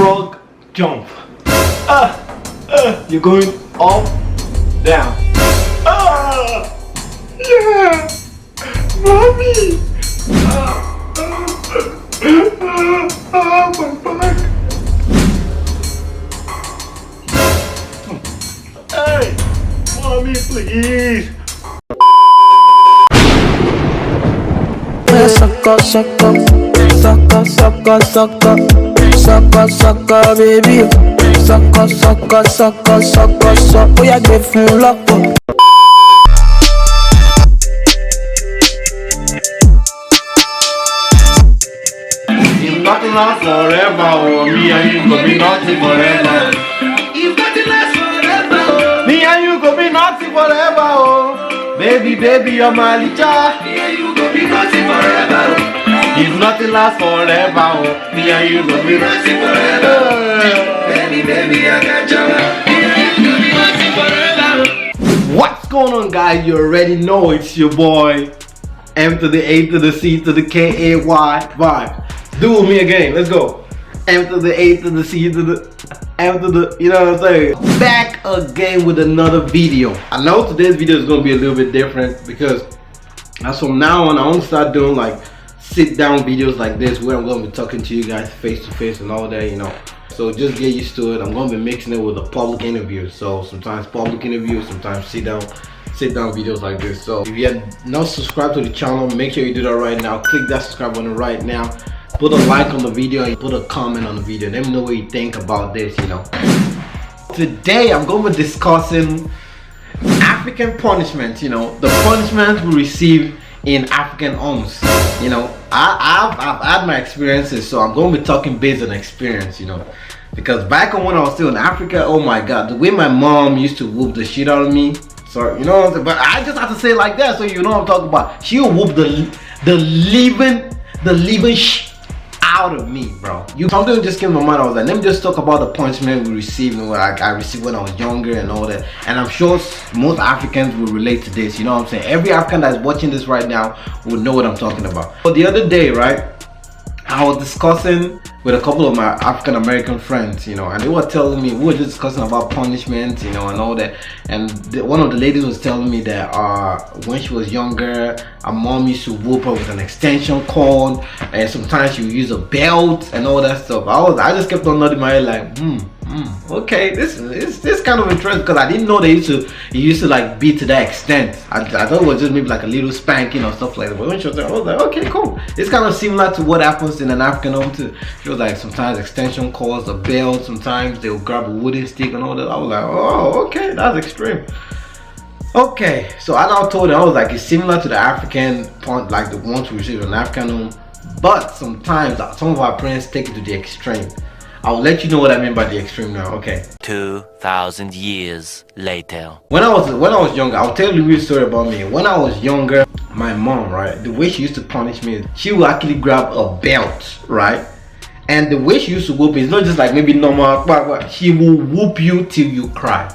frog jump. You're going up, down. Yeah, mommy. My back. Hey, mommy, please. Sucker, sucker, sucker, sucker, sucker, sucker, sucker, baby. Sucker, sucker, sucker, sucker, sucker. Oh, yeah, give me luck. If nothing lasts forever, oh, me and you go be nothing forever. If nothing lasts forever, me and you go be nothing forever, oh. Baby, baby, you're my licha. Me and you go be nothing forever. If nothing lasts forever, oh, me and you go be nothing forever. Baby, baby, I got you. Me and you go be nothing forever. What's going on, guys? You already know it's your boy M to the A to the C to the K A Y vibe. Do with me again. Let's go. M to the A to the C to the M to the, you know what I'm saying? Back again with another video. I know today's video is gonna be a little bit different because as from now on, I want to start doing like sit down videos like this where I'm gonna be talking to you guys face to face and all that, you know. So just get used to it. I'm gonna be mixing it with a public interview. So sometimes public interviews, sometimes sit down videos like this. So if you have not subscribed to the channel, make sure you do that right now. Click that subscribe button right now. Put a like on the video and put a comment on the video. Let me know what you think about this, you know. Today I'm going to be discussing African punishment, you know, the punishment we receive in African homes. You know, I've had my experiences, so I'm going to be talking based on experience, you know. Because back when I was still in Africa, oh my god, the way my mom used to whoop the shit out of me. Sorry, you know what I'm saying? But I just have to say it like that so you know what I'm talking about. She'll whoop the living shit out of me, bro. Something just came to my mind. I was like, let me just talk about the punishment we received and what I received when I was younger and all that. And I'm sure most Africans will relate to this, you know what I'm saying? Every African that's watching this right now will know what I'm talking about. So the other day, right, I was discussing with a couple of my African American friends, you know, and they were telling me, we were just discussing about punishment, you know, and all that. And one of the ladies was telling me that when she was younger, her mom used to whoop her with an extension cord, and sometimes she would use a belt and all that stuff. I just kept on nodding my head like, okay, this kind of interesting because I didn't know it used to like be to that extent. I thought it was just maybe like a little spanking or stuff like that. But when she was there, I was like, okay, cool. It's kind of similar to what happens in an African home too. She was like, sometimes extension cords, a belt, sometimes they'll grab a wooden stick and all that. I was like, oh, okay, that's extreme. Okay, so I now told her, I was like, it's similar to the African point, like the ones we receive in an African home, but sometimes some of our parents take it to the extreme. I'll let you know what I mean by the extreme now, okay? 2,000 years later. When I was younger, I'll tell you a real story about me. When I was younger, my mom, right, the way she used to punish me, she would actually grab a belt, right? And the way she used to whoop is not just like maybe normal, but she will whoop you till you cry.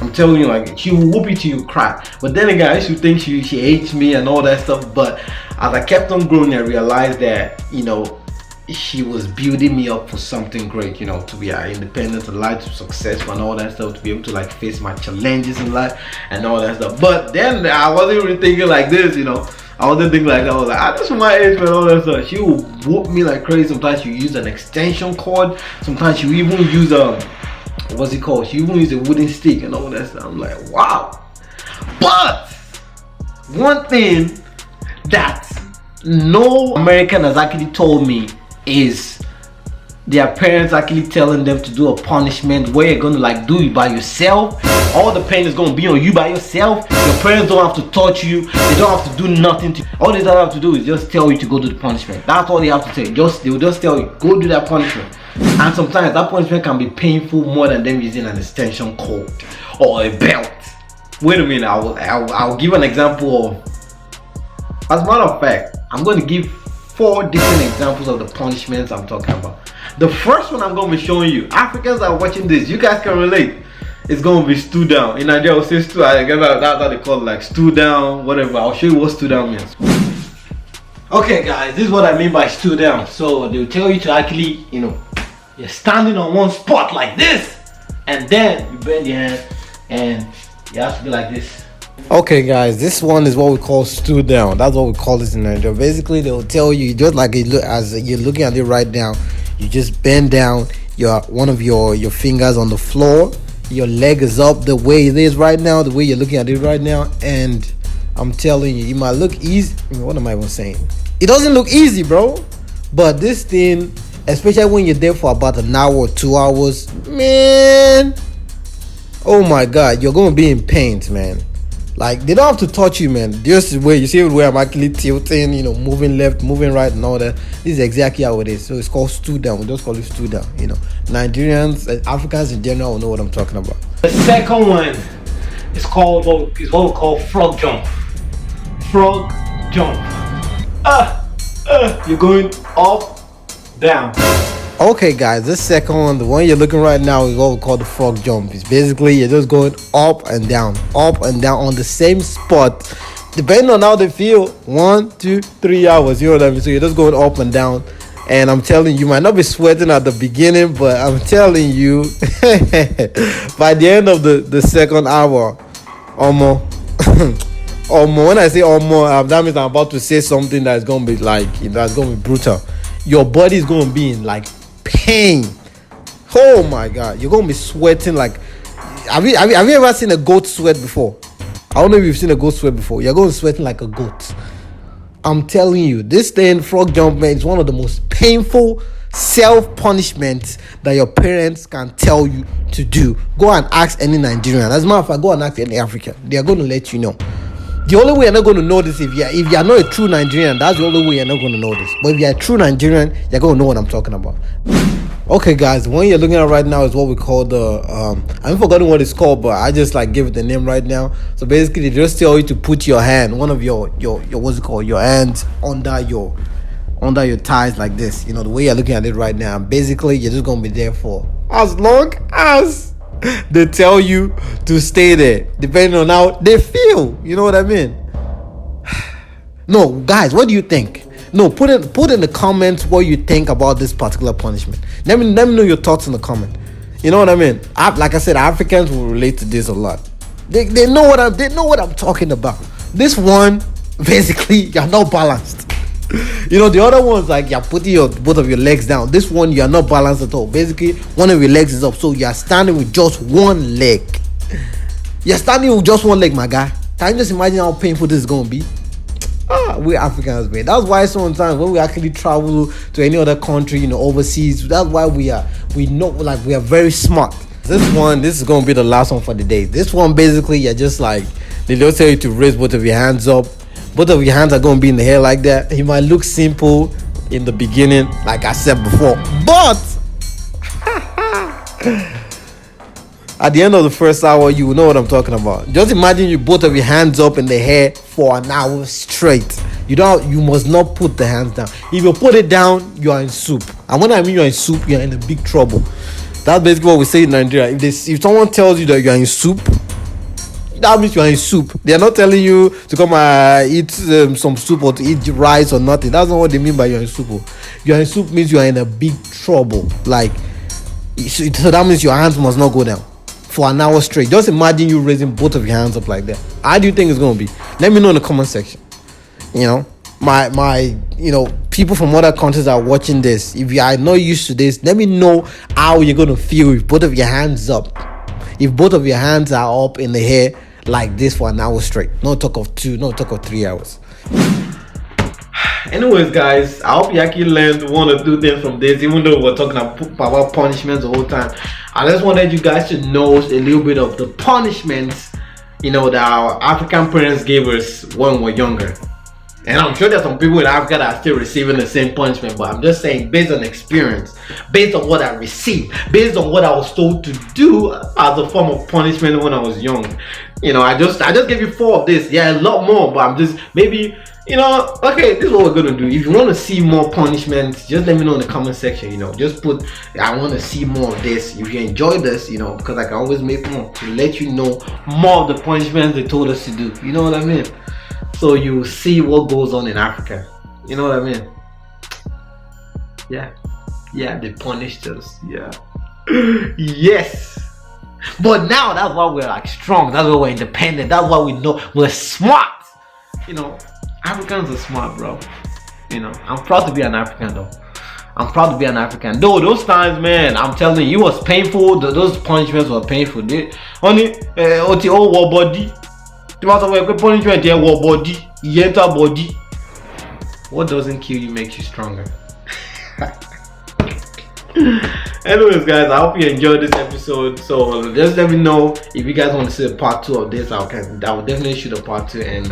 I'm telling you, like, she will whoop you till you cry. But then again, I used to think she hates me and all that stuff. But as I kept on growing, I realized that, you know, she was building me up for something great, you know, to be independent, a life of successful and all that stuff, to be able to like face my challenges in life and all that stuff. But then I wasn't really thinking like this, you know. I wasn't thinking like that. I was like, I just my age and all that stuff. She will whoop me like crazy. Sometimes she use an extension cord. Sometimes she even use what's it called? She even use a wooden stick and all that stuff. I'm like, wow. But one thing that no American has actually told me is their parents actually telling them to do a punishment where you're gonna like do it by yourself. All the pain is gonna be on you by yourself. Your parents don't have to touch you. They don't have to do nothing to you. All they have to do is just tell you to go do the punishment. That's all they have to say. They'll just tell you, go do that punishment. And sometimes that punishment can be painful more than them using an extension cord or a belt. Wait a minute, I'll give an example of, as a matter of fact, I'm going to give 4 different examples of the punishments I'm talking about. The first one I'm going to be showing you, Africans are watching this, you guys can relate. It's going to be stood down. In Nigeria, we'll say stood, I guess that's how they call it, like stood down, whatever. I'll show you what stood down means. Okay guys, this is what I mean by stood down. So they'll tell you to actually, you know, You're standing on one spot like this, and then you bend your hand, and you have to be like this. Okay, guys, this one is what we call stood down. That's what we call this in Nigeria. Basically, they'll tell you just like it look, as you're looking at it right now. You just bend down. One of your fingers on the floor. Your leg is up the way it is right now, the way you're looking at it right now, and I'm telling you, it might look easy. What am I even saying? It doesn't look easy, bro. But this thing, especially when you're there for about an hour or 2 hours, man, oh my God, you're gonna be in pain, man. Like, they don't have to touch you, man. Just the way you see the way I'm actually tilting, moving left, moving right, and all that. This is exactly how it is. So it's called stood down. We just call it stood down. Nigerians, Africans in general will know what I'm talking about. The second one is called what we call frog jump. Frog jump. You're going up, down. Okay, guys, this second one, the one you're looking right now, is what we call the frog jump. It's basically you're just going up and down on the same spot, depending on how they feel. 1, 2, 3 hours, you know what I mean? So you're just going up and down, and I'm telling you, might not be sweating at the beginning, but I'm telling you, by the end of the second hour, almost. When I say almost, that means I'm about to say something that's gonna be like, that's gonna be brutal. Your body is gonna be in like pain. Oh my God, you're gonna be sweating like. Have you ever seen a goat sweat before? I don't know if you've seen a goat sweat before. You're going to sweating like a goat. I'm telling you, this thing, frog jump, man, is one of the most painful self-punishments that your parents can tell you to do. Go and ask any Nigerian. As a matter of fact, go and ask any African. They are going to let you know. The only way you're not going to know this if you're not a true Nigerian, that's the only way you're not going to know this. But if you're a true Nigerian, you're going to know what I'm talking about. Okay, guys, the one you're looking at right now is what we call the I'm forgetting what it's called, but I just like give it the name right now. So basically, they just tell you to put your hand, one of your what's it called, your hands under your thighs like this. The way you're looking at it right now. Basically, you're just gonna be there for as long as they tell you to stay there, depending on how they feel. You know what I mean? No, guys, what do you think? No, put in the comments what you think about this particular punishment. Let me know your thoughts in the comment. You know what I mean? Like I said, Africans will relate to this a lot. They know what I'm talking about. This one, basically, you're not balanced. The other one's like you're putting both of your legs down. This one, you're not balanced at all. Basically, one of your legs is up, so you're standing with just one leg. You're standing with just one leg, my guy. Can you just imagine how painful this is gonna be? We're Africans, man. That's why sometimes when we actually travel to any other country, overseas, that's why we are very smart. This is gonna be the last one for the day. This one, basically, you're just like, they don't tell you to raise both of your hands up. Both of your hands are gonna be in the air like that. It might look simple in the beginning, like I said before, but at the end of the first hour, you will know what I'm talking about. Just imagine you both of your hands up in the air for an hour straight. You must not put the hands down. If you put it down, you are in soup. And when I mean you're in soup, you're in a big trouble. That's basically what we say in Nigeria. If someone tells you that you're in soup, that means you're in soup. They're not telling you to come eat some soup or to eat rice or nothing. That's not what they mean by you're in soup. You're in soup means you're in a big trouble. So that means your hands must not go down for an hour straight. Just imagine you raising both of your hands up like that. How do you think it's gonna be? Let me know in the comment section. My people from other countries are watching this. If you are not used to this, let me know how you're gonna feel with both of your hands up. If both of your hands are up in the air like this for an hour straight. No talk of 2, no talk of 3 hours. Anyways, guys, I hope you actually learned one or two things from this, even though we're talking about punishments the whole time. I just wanted you guys to know a little bit of the punishments, that our African parents gave us when we were younger. And I'm sure there's some people in Africa that are still receiving the same punishment, but I'm just saying, based on experience, based on what I received, based on what I was told to do as a form of punishment when I was young. I just gave you 4 of this. Yeah, a lot more, but I'm just maybe, okay, this is what we're gonna do. If you want to see more punishments, just let me know in the comment section. Just put, I want to see more of this. If you enjoy this, because I can always make more to let you know more of the punishments they told us to do. You know what I mean? So you see what goes on in Africa. You know what I mean? Yeah. Yeah, they punished us. Yeah. Yes. But now that's why we're like strong. That's why we're independent. That's why we know we're smart. You know, Africans are smart, bro. You know, I'm proud to be an African though. I'm proud to be an African. Though those times, man, I'm telling you, it was painful. Those punishments were painful. They only oti o war body. The matter where punishment there war body, enter body. What doesn't kill you makes you stronger. Anyways, guys, I hope you enjoyed this episode. So just let me know if you guys want to see a part 2 of this. I will definitely shoot a part 2, and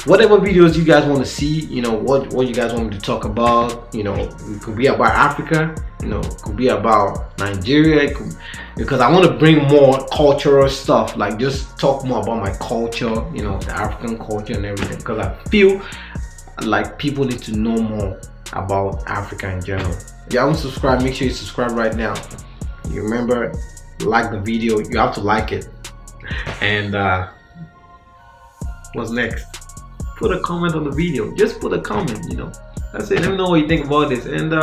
whatever videos you guys want to see, you know, what you guys want me to talk about, you know, it could be about Africa, you know, it could be about Nigeria, because I want to bring more cultural stuff, like just talk more about my culture, you know, the African culture and everything, because I feel like people need to know more about Africa in general. If you haven't subscribed, make sure you subscribe right now. You remember, like the video, you have to like it. And what's next? Put a comment on the video. Just put a comment, you know. That's it. Let me know what you think about this. And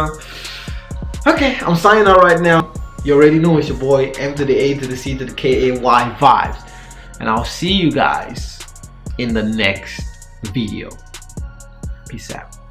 okay, I'm signing out right now. You already know it's your boy M to the A to the C to the KAY Vibes. And I'll see you guys in the next video. Peace out.